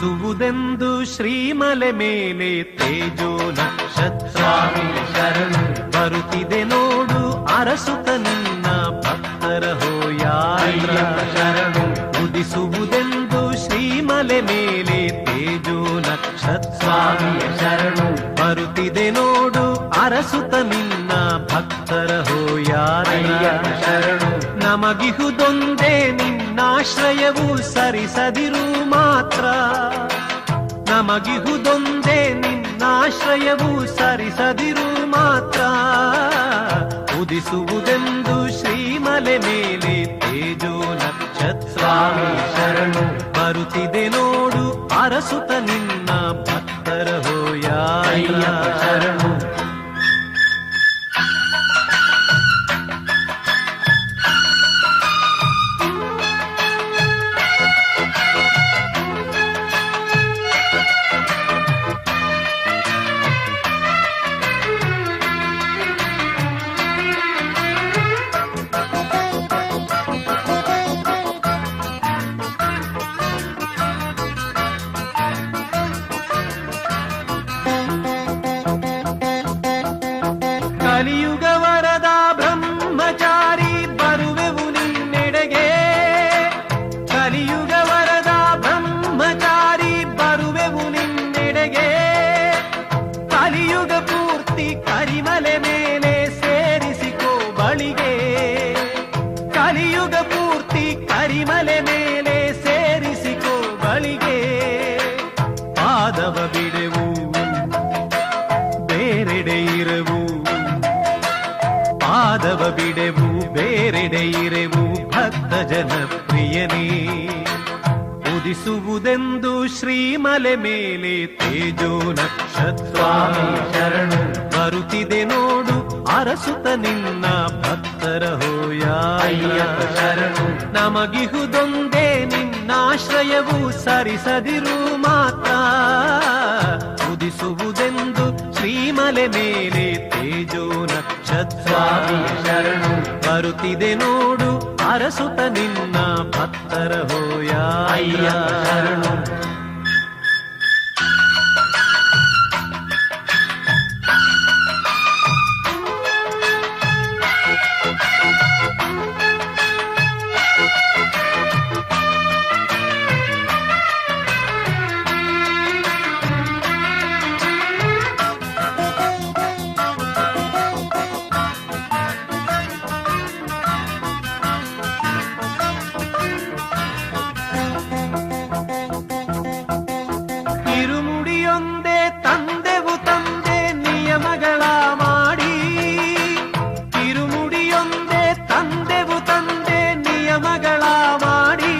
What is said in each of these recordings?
ಉದಿಸುವುದೆಂದು ಶ್ರೀಮಲೆ ಮೇಲೆ ತೇಜೋ ನಕ್ಷತ್ರ ಶರಣು ಬರುತ್ತಿದೆ ನೋಡು ಅರಸುತ ನಿನ್ನ ಭಕ್ತರ ಹೋಯಾತ್ರ ಶರಣು ಉದಿಸುವುದೆಂದು ಶ್ರೀಮಲೆ ಮೇಲೆ ತೇಜೋ ನಕ್ಷತ್ರ ಶರಣು ಬರುತ್ತಿದೆ ನೋಡು ಅರಸುತ ನಿನ್ನ ಭಕ್ತರ ಹೋಯಾತ್ರ ಶರಣು ನಮಗಿಹುದೊಂದೇ ನಿನ್ನಾಶ್ರಯವು ಸರಿಸದಿರು ಮಾತ್ರ ನಮಗಿಹುದೊಂದೇ ನಿನ್ನಾಶ್ರಯವು ಸರಿಸದಿರು ಮಾತ್ರ ಉದಿಸುವುದೆಂದು ಶ್ರೀಮಲೆ ಮೇಲೆ ತೇಜೋ ನಕ್ಷತ್ರ ಶರಣು ಬರುತ್ತಿದೆ ನೋಡು ಅರಸುತ ನಿನ್ನ ಭಕ್ತರ ಹೋಯಾತ್ರ ಶರಣು ಕಲಿಯುಗ ವರದ ಬ್ರಹ್ಮಚಾರಿ ಬರುವೆವು ನಿನ್ನೆಡೆಗೆ ಕಲಿಯುಗ ವರದ ಬ್ರಹ್ಮಚಾರಿ ಬರುವೆವು ನಿನ್ನೆಡೆಗೆ ಕಲಿಯುಗ ಪೂರ್ತಿ ಕರಿಮಲೆ ಮೇಲೆ ಸೇರಿಸಿಕೋ ಬಳಿಗೆ ಕಲಿಯುಗ ಪೂರ್ತಿ ಕರಿಮಲೆ ಮೇಲೆ ಸೇರಿಸಿಕೋ ಬಳಿಗೆ ಪಾದವ ಬಿಡೆವು ಬೇರೆಡೆ ಇರವು ಪಾದವ ಬಿಡೆವು ಬೇರೆಡೆ ಇರೆವು ಭಕ್ತ ಜನ ಪ್ರಿಯನೇ ಉದಿಸುವುದೆಂದು ಶ್ರೀಮಲೆ ಮೇಲೆ ತೇಜೋ ನಕ್ಷತ್ರ ಶರಣು ಬರುತ್ತಿದೆ ನೋಡು ಅರಸುತ ನಿನ್ನ ಭಕ್ತರ ಹೋಯಾತ್ರ ಶರಣು ನಮಗಿಹುದೊಂದೇ ನಿನ್ನಾಶ್ರಯವು ಸರಿಸದಿರು ಮಾತ್ರ ಉದಿಸುವುದೆಂದು ಶ್ರೀಮಲೆ ಮೇಲೆ ತೇಜೋ ನಕ್ಷತ್ರ ಶರಣು ಬರುತ್ತಿದೆ ನೋಡು ಅರಸುತ ನಿನ್ನ ಭಕ್ತರ ಹೋಯಾತ್ರ ಶರಣು ಇರುಮುಡಿಯೊಂದೇ ತಂದೆವು ತಂದೆ ನಿಯಮಗಳ ಮಾಡಿ ಇರುಮುಡಿಯೊಂದೇ ತಂದೆವು ತಂದೆ ನಿಯಮಗಳ ಮಾಡಿ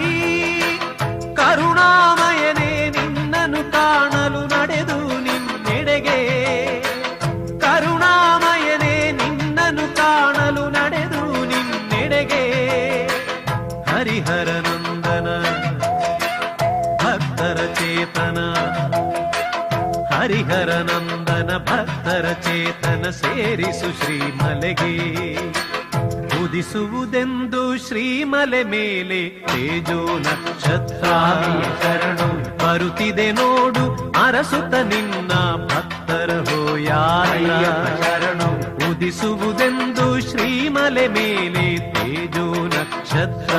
ಕರುಣಾಮಯನೇ ನಿನ್ನನ್ನು ಕಾಣಲು ನಡೆದು ನಿನ್ನೆಡೆಗೆ ಕರುಣಾಮಯನೇ ನಿನ್ನನ್ನು ಕಾಣಲು ನಡೆದು ನಿನ್ನೆಡೆಗೆ ಹರಿಹರ ನಂದನ ಭಕ್ತರ ಚೇತನ ಹರಿಹರ ನಂದನ ಭಕ್ತರ ಚೇತನ ಸೇರಿಸು ಶ್ರೀಮಲೆಗೆ ಉದಿಸುವುದೆಂದು ಶ್ರೀಮಲೆ ಮೇಲೆ ತೇಜೋ ನಕ್ಷತ್ರ ಶರಣು ಬರುತ್ತಿದೆ ನೋಡು ಅರಸುತ ನಿನ್ನ ಭಕ್ತರ ಹೋಯಾತ್ರ ಶರಣು ಉದಿಸುವುದೆಂದು ಶ್ರೀಮಲೆ ಮೇಲೆ ತೇಜೋ ನಕ್ಷತ್ರ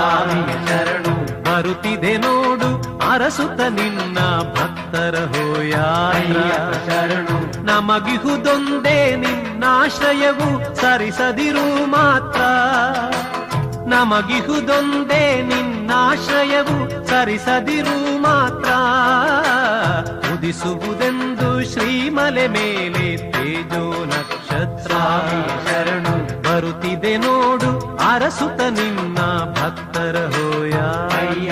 ಶರಣು ಬರುತ್ತಿದೆ ನೋಡು ಅರಸುತ ನಿನ್ನ ಭಕ್ತರ ಹೋಯಾತ್ರ ಶರಣು ನಮಗಿಹುದೊಂದೇ ನಿನ್ನಾಶ್ರಯವು ಸರಿಸದಿರು ಮಾತ್ರ ನಮಗಿಹುದೊಂದೇ ನಿನ್ನಾಶ್ರಯವು ಸರಿಸದಿರು ಮಾತ್ರ ಉದಿಸುವುದೆಂದು ಶ್ರೀಮಲೆ ಮೇಲೆ ತೇಜೋ ನಕ್ಷತ್ರ ಶರಣು ಬರುತ್ತಿದೆ ನೋಡು ಅರಸುತ ನಿನ್ನ ಭಕ್ತರ ಹೋಯಾತ್ರ